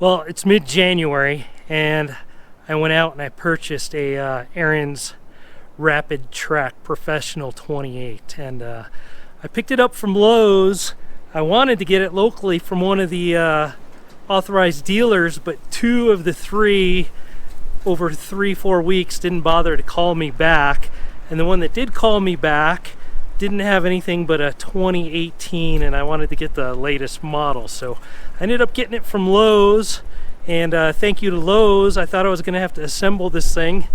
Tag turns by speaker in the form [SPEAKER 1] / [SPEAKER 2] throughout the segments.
[SPEAKER 1] Well, it's mid-January, and I went out and I purchased a Ariens RapidTrak Professional 28, and I picked it up from Lowe's. I wanted to get it locally from one of the authorized dealers, but two of the three over 3-4 weeks didn't bother to call me back, and the one that did call me back didn't have anything but a 2018, and I wanted to get the latest model, so I ended up getting it from Lowe's. And thank you to Lowe's. I thought I was going to have to assemble this thing,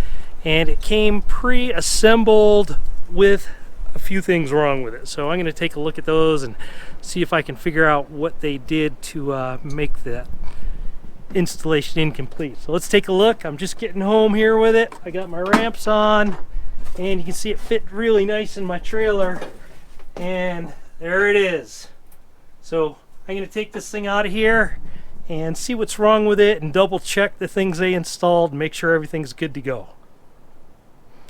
[SPEAKER 1] and it came pre-assembled with a few things wrong with it. So I'm going to take a look at those and see if I can figure out what they did to make the installation incomplete. So let's take a look. I'm just getting home here with it. I got my ramps on, and you can see it fit really nice in my trailer, and there it is. So I'm going to take this thing out of here and see what's wrong with it and double check the things they installed and make sure everything's good to go.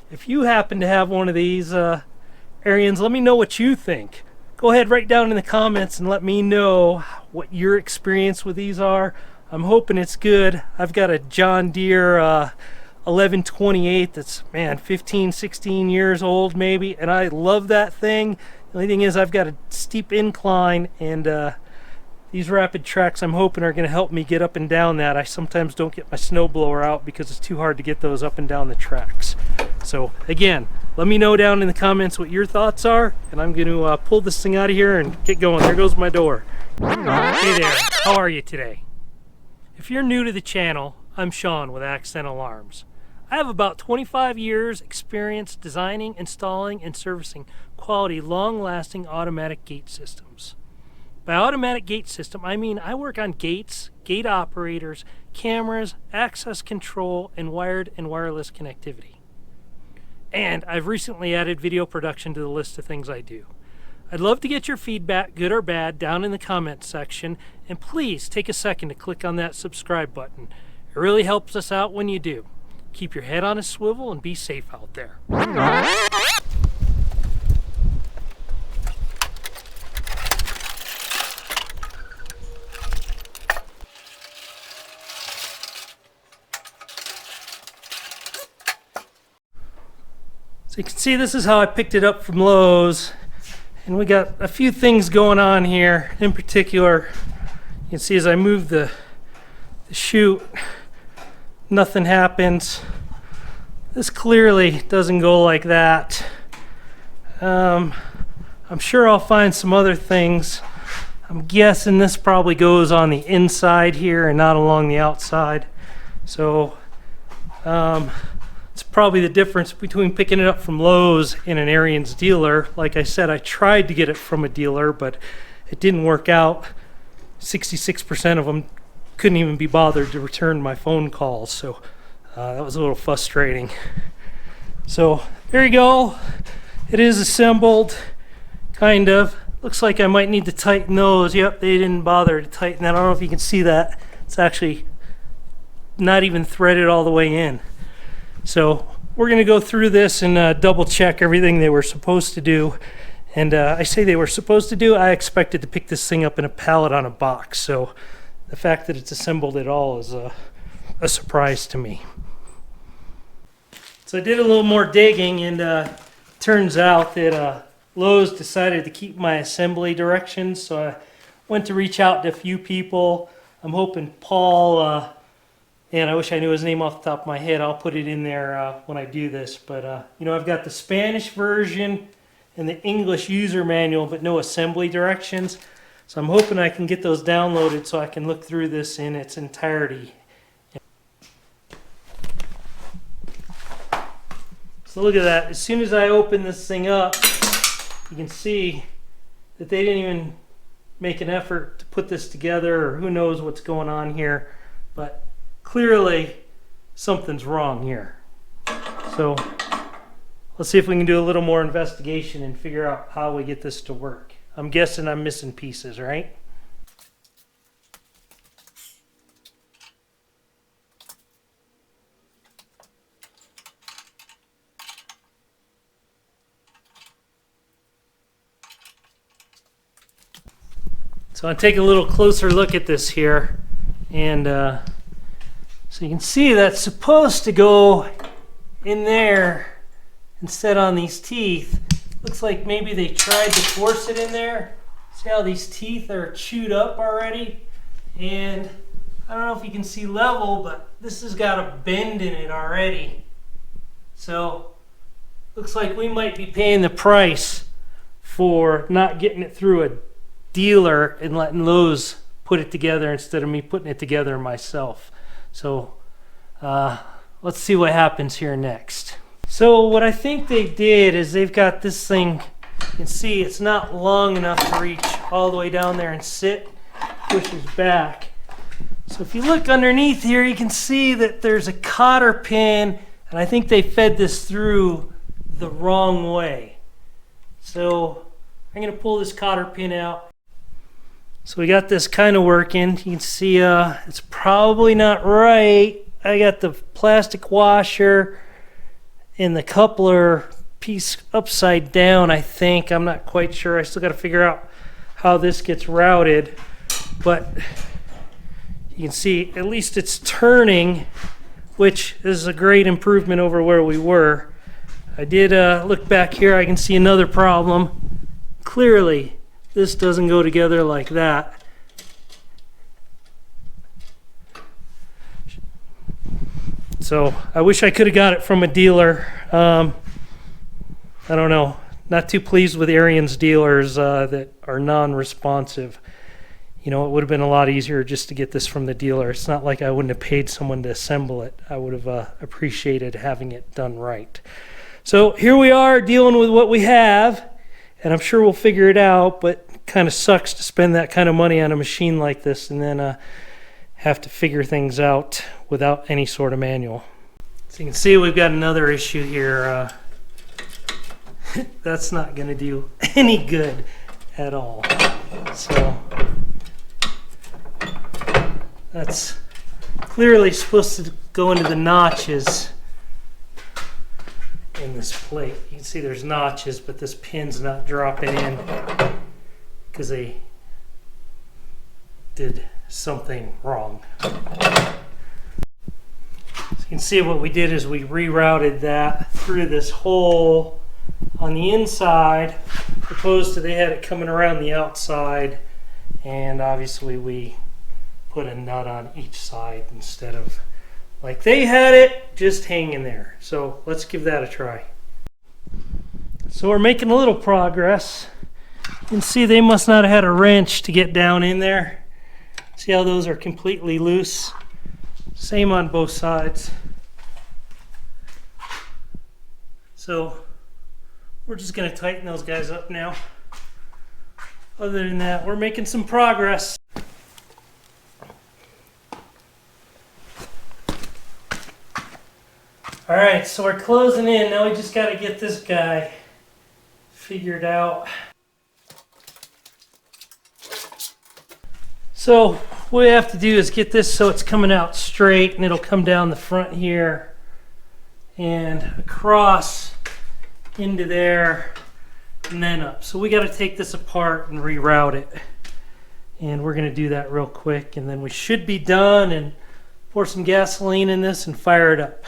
[SPEAKER 1] If you happen to have one of these Ariens, let me know what you think. Go ahead, write down in the comments and let me know what your experience with these are. I'm hoping it's good. I've got a John Deere 1128 that's, man, 15, 16 years old maybe, and I love that thing. The only thing is I've got a steep incline, and these RapidTraks I'm hoping are going to help me get up and down that. I sometimes don't get my snowblower out because it's too hard to get those up and down the tracks. So again, let me know down in the comments what your thoughts are, and I'm going to pull this thing out of here and get going. There goes my door. Hey there, how are you today? If you're new to the channel, I'm Sean with Accent Alarms. I have about 25 years experience designing, installing, and servicing quality, long-lasting automatic gate systems. By automatic gate system, I mean I work on gates, gate operators, cameras, access control, and wired and wireless connectivity. And I've recently added video production to the list of things I do. I'd love to get your feedback, good or bad, down in the comments section, and please take a second to click on that subscribe button. It really helps us out when you do. Keep your head on a swivel and be safe out there. So you can see this is how I picked it up from Lowe's, and we got a few things going on here. In particular, you can see as I move the chute, nothing happens. This clearly doesn't go like that. I'm sure I'll find some other things. I'm guessing this probably goes on the inside here and not along the outside. So it's probably the difference between picking it up from Lowe's and an Ariens dealer. Like I said, I tried to get it from a dealer, but it didn't work out. 66% of them couldn't even be bothered to return my phone calls, so that was a little frustrating. So there you go. It is assembled, kind of. Looks like I might need to tighten those. Yep, they didn't bother to tighten that. I don't know if you can see that. It's actually not even threaded all the way in. So we're going to go through this and double check everything they were supposed to do. And I say they were supposed to do, I expected to pick this thing up in a pallet on a box. So the fact that it's assembled at all is a surprise to me. So I did a little more digging, and turns out that Lowe's decided to keep my assembly directions. So I went to reach out to a few people. I'm hoping Paul, and I wish I knew his name off the top of my head. I'll put it in there when I do this. But you know, I've got the Spanish version and the English user manual, but no assembly directions. So I'm hoping I can get those downloaded so I can look through this in its entirety. So look at that. As soon as I open this thing up, you can see that they didn't even make an effort to put this together, or who knows what's going on here. But clearly something's wrong here. So let's see if we can do a little more investigation and figure out how we get this to work. I'm guessing I'm missing pieces, right? So I'll take a little closer look at this here. And so you can see that's supposed to go in there and set on these teeth. Looks like maybe they tried to force it in there. See how these teeth are chewed up already? And I don't know if you can see level, but this has got a bend in it already. So looks like we might be paying the price for not getting it through a dealer and letting Lowe's put it together instead of me putting it together myself. So let's see what happens here next. So what I think they did is they've got this thing, you can see it's not long enough to reach all the way down there and sit, pushes back. So if you look underneath here, you can see that there's a cotter pin, and I think they fed this through the wrong way. So I'm going to pull this cotter pin out. So we got this kind of working. You can see it's probably not right. I got the plastic washer and the coupler piece upside down, I think. I'm not quite sure. I still got to figure out how this gets routed. But you can see at least it's turning, which is a great improvement over where we were. I did look back here. I can see another problem. Clearly, this doesn't go together like that. So I wish I could have got it from a dealer. I don't know. Not too pleased with Ariens dealers that are non-responsive. You know, it would have been a lot easier just to get this from the dealer. It's not like I wouldn't have paid someone to assemble it. I would have appreciated having it done right. So here we are dealing with what we have, and I'm sure we'll figure it out, but it kind of sucks to spend that kind of money on a machine like this and then have to figure things out without any sort of manual. So you can see we've got another issue here. That's not going to do any good at all. So that's clearly supposed to go into the notches in this plate. You can see there's notches, but this pin's not dropping in because they did something wrong. So you can see what we did is we rerouted that through this hole on the inside, opposed to they had it coming around the outside, and obviously we put a nut on each side instead of like they had it just hanging there. So let's give that a try. So we're making a little progress. You can see they must not have had a wrench to get down in there. See how those are completely loose? Same on both sides. So we're just going to tighten those guys up now. Other than that, we're making some progress. All right, so we're closing in. Now we just got to get this guy figured out. So what we have to do is get this so it's coming out straight, and it'll come down the front here and across into there and then up. So we got to take this apart and reroute it. And we're going to do that real quick, and then we should be done, and pour some gasoline in this and fire it up.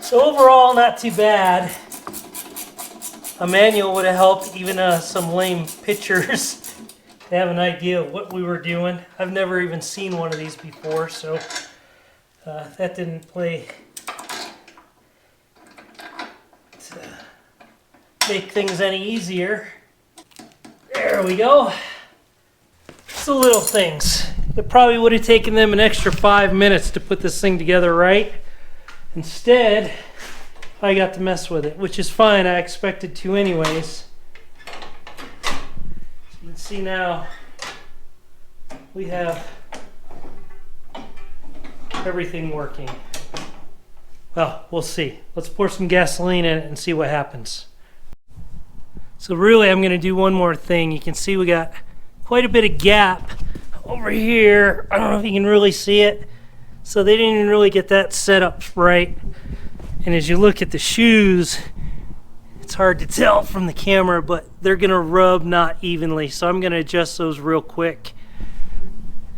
[SPEAKER 1] So overall, not too bad. A manual would have helped, even some lame pictures to have an idea of what we were doing. I've never even seen one of these before, so that didn't play to make things any easier. There we go. Just the little things. It probably would have taken them an extra 5 minutes to put this thing together right. Instead, I got to mess with it, which is fine. I expected to anyways. So you can see now we have everything working. Well, we'll see. Let's pour some gasoline in it and see what happens. So really, I'm going to do one more thing. You can see we got quite a bit of gap over here. I don't know if you can really see it. So they didn't even really get that set up right. And as you look at the shoes, it's hard to tell from the camera, but they're going to rub not evenly. So I'm going to adjust those real quick,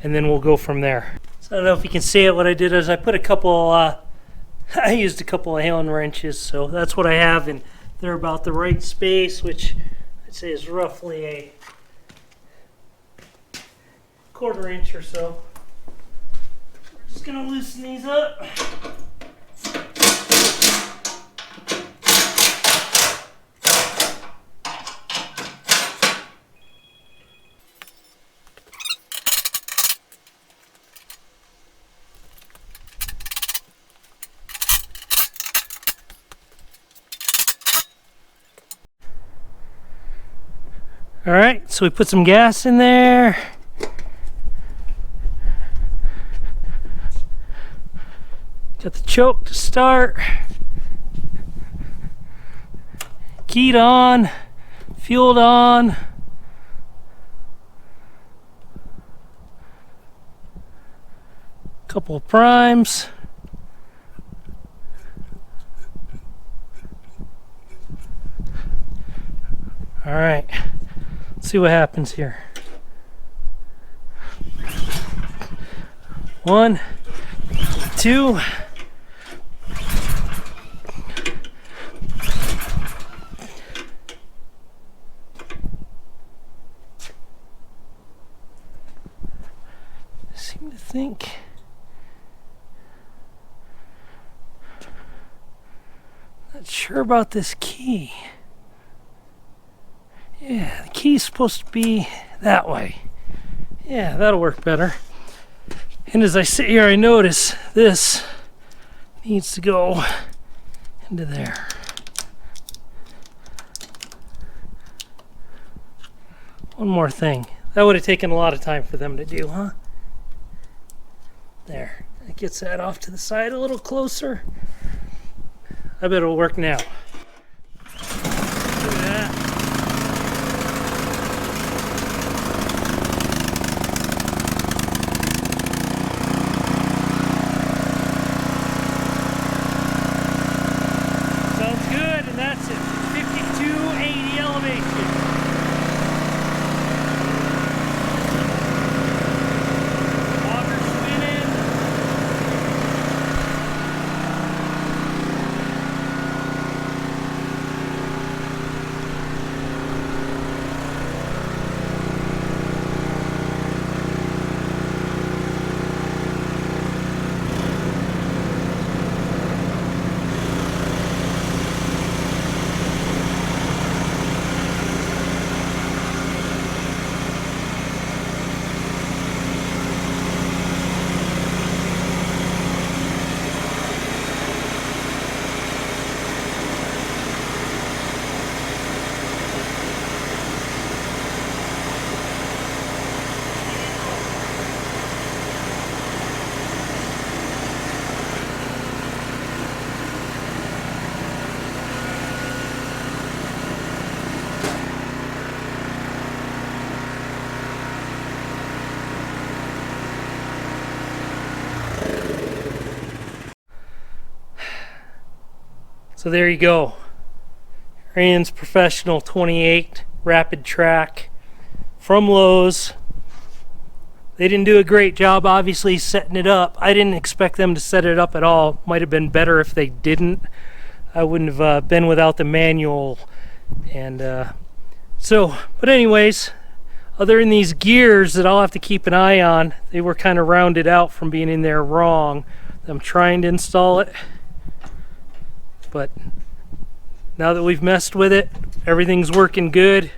[SPEAKER 1] and then we'll go from there. So I don't know if you can see it. What I did is I put a couple, I used a couple of Allen wrenches. So that's what I have, and they're about the right space, which I'd say is roughly a 1/4 inch or so. We're just going to loosen these up. All right, so we put some gas in there. Got the choke to start. Keyed on, fueled on. Couple of primes. All right. See what happens here. 1, 2. I seem to think not sure about this key. Yeah, the key's supposed to be that way. Yeah, that'll work better. And as I sit here, I notice this needs to go into there. One more thing. That would have taken a lot of time for them to do, huh? There. That gets that off to the side a little closer. I bet it'll work now. Look at that. That's it, 5280 elevation. Auger spinning. So there you go. Ariens Professional 28 RapidTrak from Lowe's. They didn't do a great job, obviously, setting it up. I didn't expect them to set it up at all. Might have been better if they didn't. I wouldn't have been without the manual. And but anyways, other than these gears that I'll have to keep an eye on, they were kind of rounded out from being in there wrong. I'm trying to install it. But now that we've messed with it, everything's working good,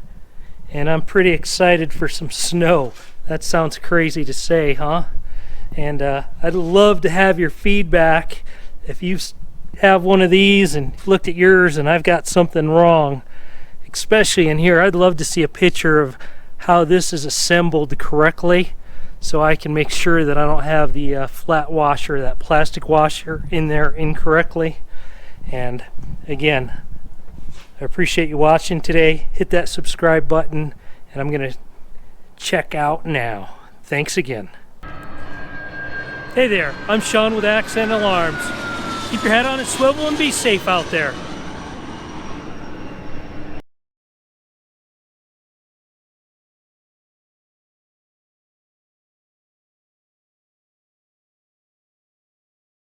[SPEAKER 1] and I'm pretty excited for some snow. That sounds crazy to say, huh? And I'd love to have your feedback. If you have one of these and looked at yours and I've got something wrong, especially in here, I'd love to see a picture of how this is assembled correctly, so I can make sure that I don't have the flat washer, that plastic washer in there incorrectly. And again, I appreciate you watching today. Hit that subscribe button, and I'm going to check out now. Thanks again. Hey there, I'm Sean with Accent Alarms. Keep your head on a swivel and be safe out there.